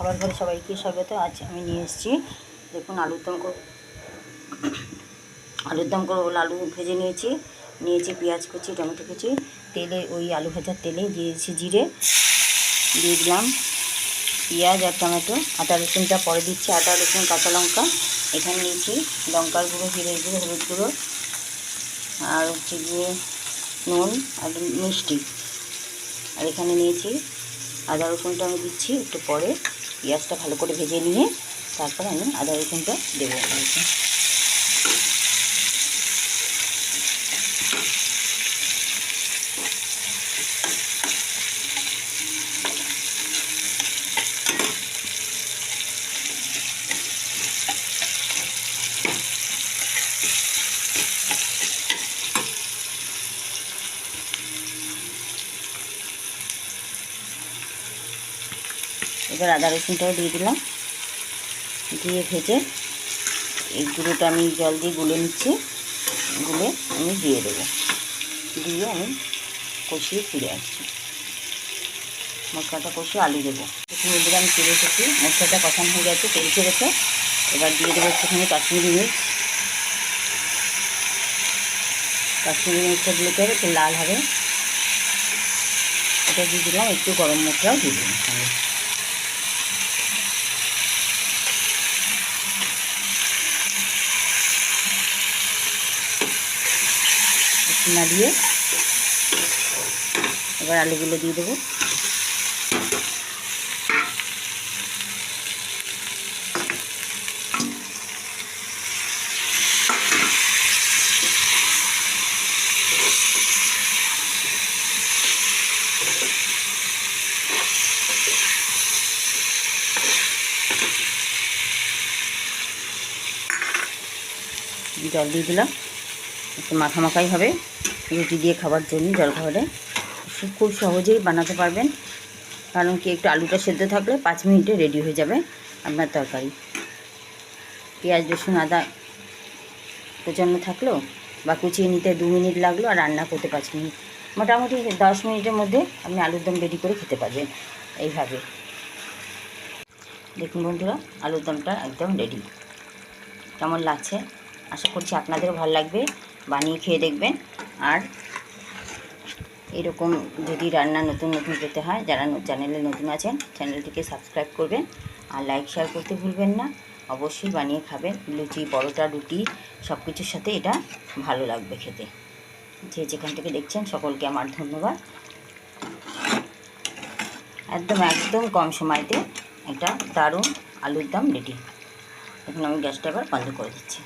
খাবার ঘরে সবাইকে স্বাগত। আজ আমি নিয়ে এসেছি, দেখুন আলুর দম করবো বলে আলু ভেজে নিয়েছি পেঁয়াজ কুচি, টমেটো কুচি, তেলে ওই আলু ভাজার তেলে দিয়েছি জিরে, দিয়ে দিলাম পেঁয়াজ আর টমেটো, আদা রসুনটা পরে দিচ্ছি, আদা রসুন কাঁচা লঙ্কা, এখানে নিয়েছি লঙ্কার গুঁড়ো, জিরের গুঁড়ো, হলুদ গুঁড়ো, আর হচ্ছে গিয়ে নুন আর মিষ্টি। আর এখানে নিয়েছি আদা রসুনটা আমি দিচ্ছি একটু পরে, পেঁয়াজটা ভালো করে ভেজে নিয়ে তারপরে আমি আদা রসুনটা দেবো। এবার আদা রসুনটাও দিয়ে দিলাম, দিয়ে ভেজে এই গুঁড়োটা আমি জল দিয়ে গুলে নিচ্ছি, গুলে আমি দিয়ে দেবো, দিয়ে আমি কষিয়ে ফিরে আসছি। মশলাটা কষিয়ে আলু দেবো। এখানে দিয়ে আমি তেলে এসেছি, মশলাটা কষানো হয়ে গেছে, তেল ছেড়েছে। এবার দিয়ে দেবো একটুখানি কাশ্মীরি মির্চটা দিলে পরে একটু লাল হবে, এটা দিয়ে দিলাম। একটু গরম মশলাও দিয়ে দিলাম সঙ্গে। একটু নাড়িয়ে এবার আলুগুলো দিয়ে দেবো। জল দিয়ে দিলাম, একটু মাখাই হবে রুটি দিয়ে খাবার জন্য। জলখাবারে খুব সহজেই বানাতে পারবেন, কারণ কি একটু আলুটা সেদ্ধ থাকলে 5 মিনিটে রেডি হয়ে যাবে আপনার তরকারি। পেঁয়াজ রসুন আদা কুচানো থাকলো বা কুচিয়ে নিতে 2 মিনিট লাগলো, আর রান্না করতে 5 মিনিট, মোটামুটি 10 মিনিটের মধ্যে আপনি আলুর দম রেডি করে খেতে পারবেন এইভাবে। দেখুন বন্ধুরা, আলুর দমটা একদম রেডি। কেমন লাগছে আশা করছি আপনাদেরও ভালো লাগবে, বানিয়ে খেয়ে দেখবেন। আর এরকম যদি রান্না নতুন পেতে হয়, যারা চ্যানেলে নতুন আছেন চ্যানেলটিকে সাবস্ক্রাইব করবেন, আর লাইক শেয়ার করতে ভুলবেন না। অবশ্যই বানিয়ে খাবেন, লুচি পরোটা রুটি সব কিছুর সাথে এটা ভালো লাগবে খেতে। যে যেখান থেকে দেখছেন সকলকে আমার ধন্যবাদ। একদম কম সময়তে একটা দারুণ আলুর দম রেডি। এখন আমি গ্যাসটা এবার বন্ধ করে দিচ্ছি।